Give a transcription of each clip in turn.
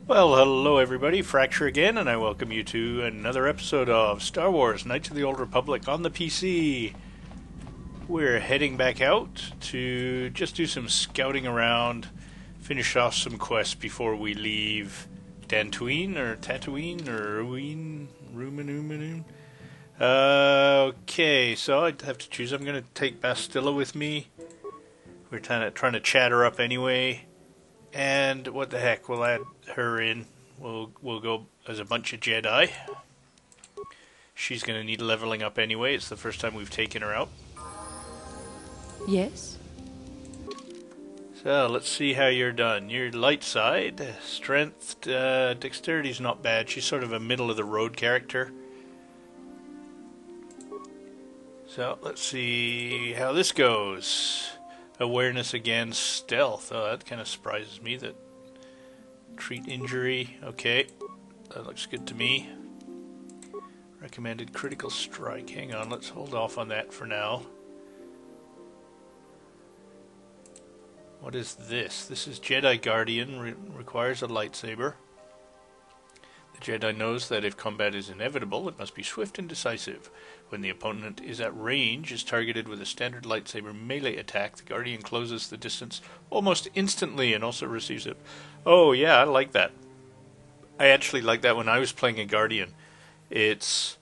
Well, hello everybody, Fracture again, and I welcome you to another episode of Star Wars Knights of the Old Republic on the PC. We're heading back out to just do some scouting around, finish off some quests before we leave Dantooine, or Tatooine, or Ruminum. Okay, so I'd have to choose. I'm going to take Bastilla with me. We're trying to chat her up anyway. And what the heck, we'll add her in. We'll go as a bunch of Jedi. She's going to need leveling up anyway. It's the first time we've taken her out. Yes? So, let's see how you're done. Your light side, strength, dexterity's not bad. She's sort of a middle-of-the-road character. So, let's see how this goes. Awareness against stealth. Oh, that kind of surprises me. That treat injury. Okay, that looks good to me. Recommended critical strike. Hang on, let's hold off on that for now. What is this? This is Jedi Guardian. Requires a lightsaber. The Jedi knows that if combat is inevitable, it must be swift and decisive. When the opponent is at range, is targeted with a standard lightsaber melee attack, the Guardian closes the distance almost instantly and also receives it. Oh yeah, I like that. I actually like that when I was playing a Guardian. It's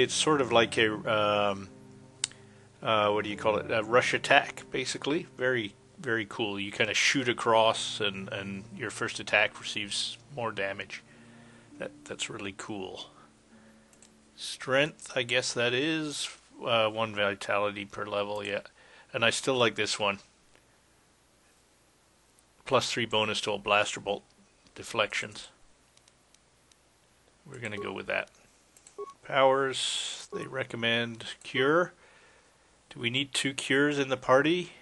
sort of like a what do you call it? A rush attack, basically. Very very cool. You kind of shoot across, and your first attack receives more damage. That's really cool. Strength, I guess that is 1 vitality per level, yeah. And I still like this one. +3 bonus to all blaster bolt deflections. We're going to go with that. Powers, they recommend cure. Do we need 2 cures in the party?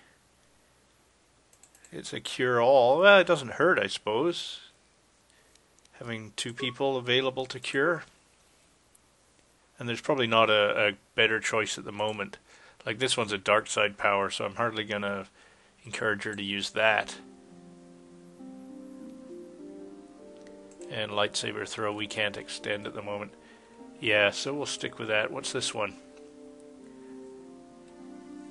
It's a cure-all. Well, it doesn't hurt, I suppose. Having 2 people available to cure. And there's probably not a better choice at the moment. Like, this one's a dark side power, so I'm hardly going to encourage her to use that. And lightsaber throw we can't extend at the moment. Yeah, so we'll stick with that. What's this one?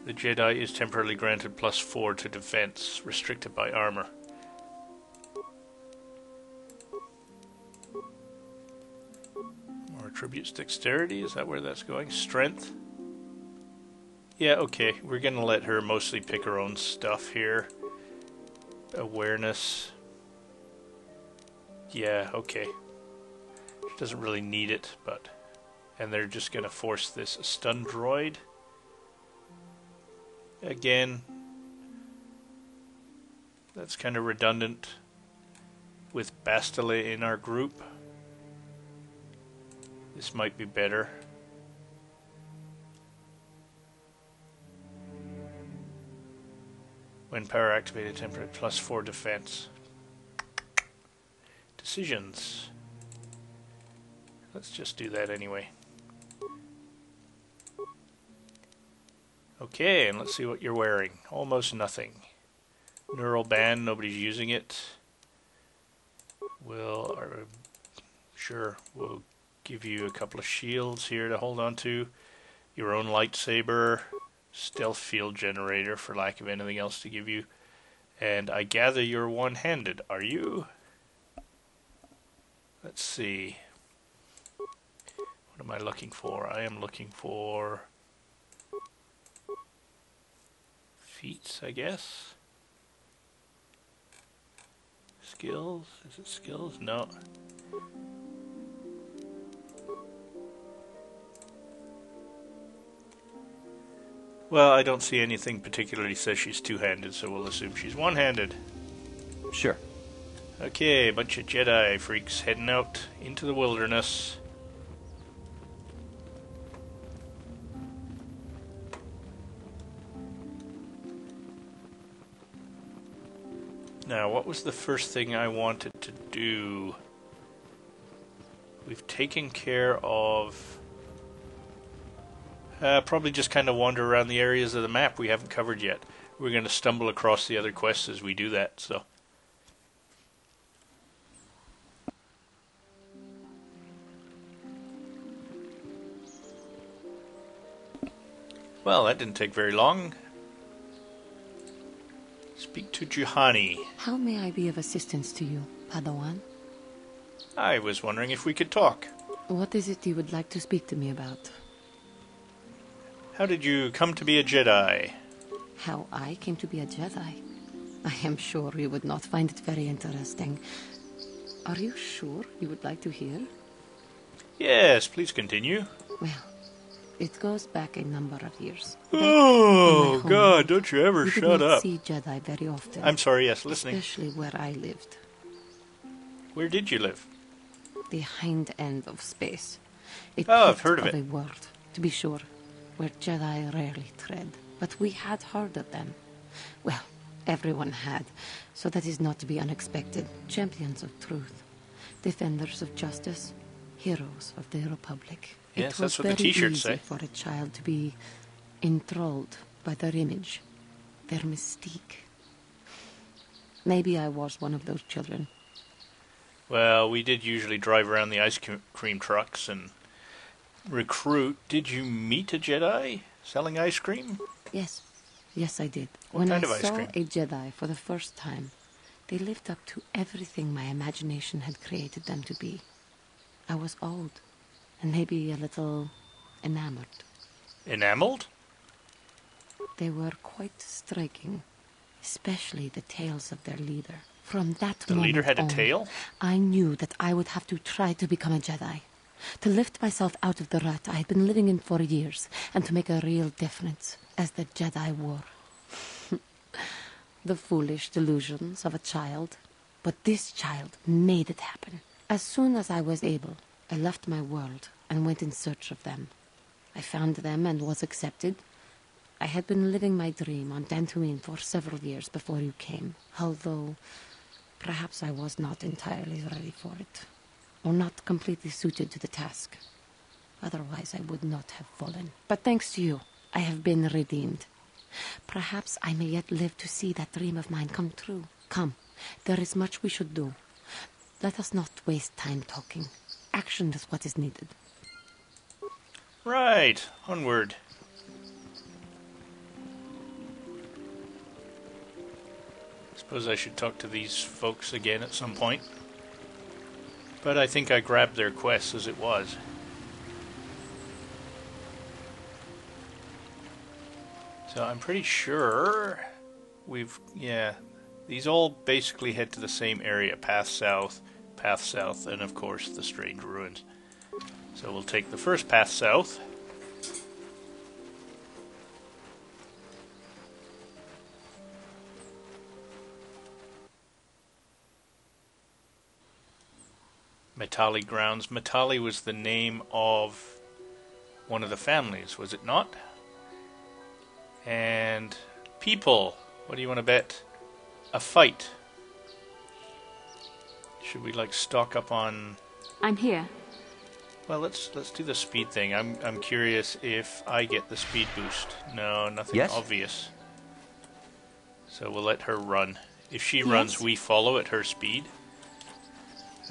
The Jedi is temporarily granted +4 to defense, restricted by armor. Attributes dexterity, is that where that's going? Strength? Yeah, okay, we're gonna let her mostly pick her own stuff here. Awareness. Yeah, okay. She doesn't really need it, but... And they're just gonna force this stun droid. Again, that's kind of redundant with Bastila in our group. This might be better. When power activated, temperate +4 defense. Decisions. Let's just do that anyway. Okay, and let's see what you're wearing. Almost nothing. Neural band, nobody's using it. Sure, we'll give you a couple of shields here to hold on to. Your own lightsaber. Stealth field generator, for lack of anything else to give you. And I gather you're one-handed, are you? Let's see. What am I looking for? I am looking for... feats, I guess. Skills? Is it skills? No. Well, I don't see anything particularly says she's two-handed, so we'll assume she's one-handed. Sure. Okay, a bunch of Jedi freaks heading out into the wilderness. Now, what was the first thing I wanted to do? We've taken care of... probably just kind of wander around the areas of the map we haven't covered yet. We're going to stumble across the other quests as we do that, so... Well, that didn't take very long. Speak to Juhani. How may I be of assistance to you, Padawan? I was wondering if we could talk. What is it you would like to speak to me about? How did you come to be a Jedi? How I came to be a Jedi? I am sure you would not find it very interesting. Are you sure you would like to hear? Yes, please continue. Well, it goes back a number of years. Oh, God, don't you ever shut up. See Jedi very often. I'm sorry, yes, listening. Especially where I lived. Where did you live? The hind end of space. I've heard of it. A world, to be sure, where Jedi rarely tread. But we had heard of them. Well, everyone had, so that is not to be unexpected. Champions of truth, defenders of justice, heroes of the Republic. Yes, that's what the T-shirts say. It was very easy for a child to be enthralled by their image, their mystique. Maybe I was one of those children. Well, we did usually drive around the ice cream trucks and recruit. Did you meet a Jedi selling ice cream? Yes. Yes, I did. What kind of ice cream? When I saw a Jedi for the first time, they lived up to everything my imagination had created them to be. I was old, and maybe a little enamored. Enameled? They were quite striking, especially the tales of their leader. From that moment The leader had a on, tail? I knew that I would have to try to become a Jedi. To lift myself out of the rut I had been living in for years, and to make a real difference as the Jedi wore. The foolish delusions of a child. But this child made it happen. As soon as I was able, I left my world and went in search of them. I found them and was accepted. I had been living my dream on Dantooine for several years before you came, although perhaps I was not entirely ready for it, or not completely suited to the task. Otherwise I would not have fallen. But thanks to you, I have been redeemed. Perhaps I may yet live to see that dream of mine come true. Come, there is much we should do. Let us not waste time talking. Action is what is needed. Right, onward. Suppose I should talk to these folks again at some point. But I think I grabbed their quest as it was. So I'm pretty sure these all basically head to the same area, path south, and of course the strange ruins. So we'll take the first path south. Matali grounds. Matali was the name of one of the families, was it not? And people. What do you want to bet? A fight. Should we stock up on? I'm here. Well, let's do the speed thing. I'm curious if I get the speed boost. No, nothing obvious. So we'll let her run. If she runs, we follow at her speed.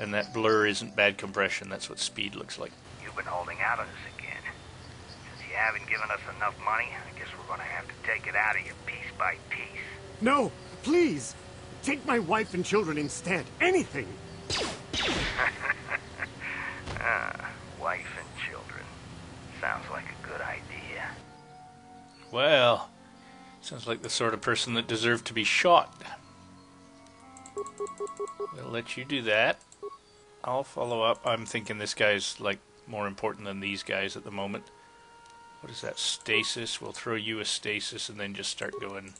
And that blur isn't bad compression. That's what speed looks like. You've been holding out on us again. Since you haven't given us enough money, I guess we're going to have to take it out of you piece by piece. No, please. Take my wife and children instead. Anything. Wife and children. Sounds like a good idea. Well, sounds like the sort of person that deserved to be shot. We'll let you do that. I'll follow up. I'm thinking this guy's more important than these guys at the moment. What is that? Stasis. We'll throw you a stasis and then just start going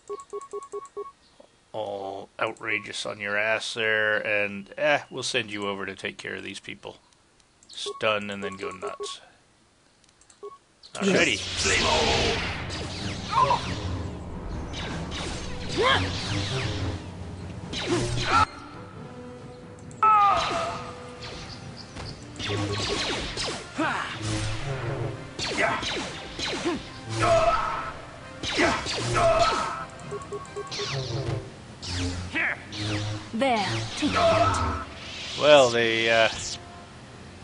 all outrageous on your ass there, and we'll send you over to take care of these people. Stun and then go nuts. Alrighty. There, take that. Well, they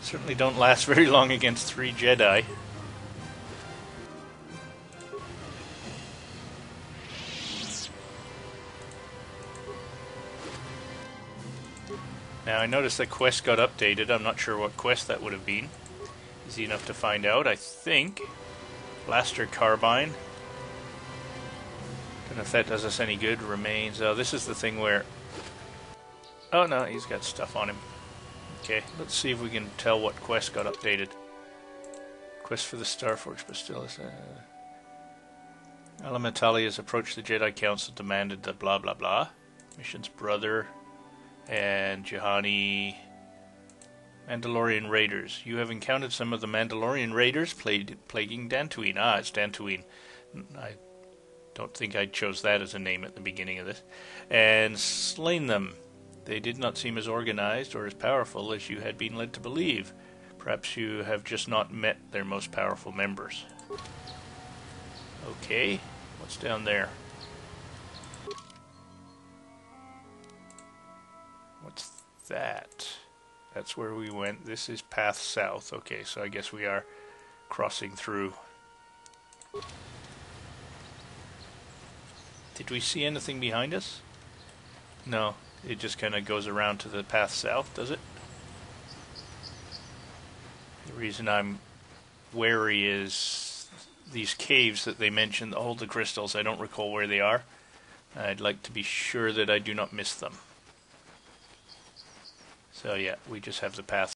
certainly don't last very long against 3 Jedi. Now I noticed that quest got updated. I'm not sure what quest that would have been. Easy enough to find out, I think. Blaster Carbine. Don't know if that does us any good. Remains. Oh, this is the thing where... Oh no, he's got stuff on him. Okay, let's see if we can tell what quest got updated. Quest for the Starforge, but still is... Alamatali has approached the Jedi Council, demanded the blah blah blah. Mission's brother and Juhani... Mandalorian Raiders. You have encountered some of the Mandalorian Raiders plaguing Dantooine. Ah, it's Dantooine. I don't think I chose that as a name at the beginning of this. And slain them. They did not seem as organized or as powerful as you had been led to believe. Perhaps you have just not met their most powerful members. Okay, what's down there? What's that? That's where we went. This is path south. Okay, so I guess we are crossing through. Did we see anything behind us? No, it just kind of goes around to the path south, does it? The reason I'm wary is these caves that they mentioned, hold the crystals. I don't recall where they are. I'd like to be sure that I do not miss them. So yeah, we just have the path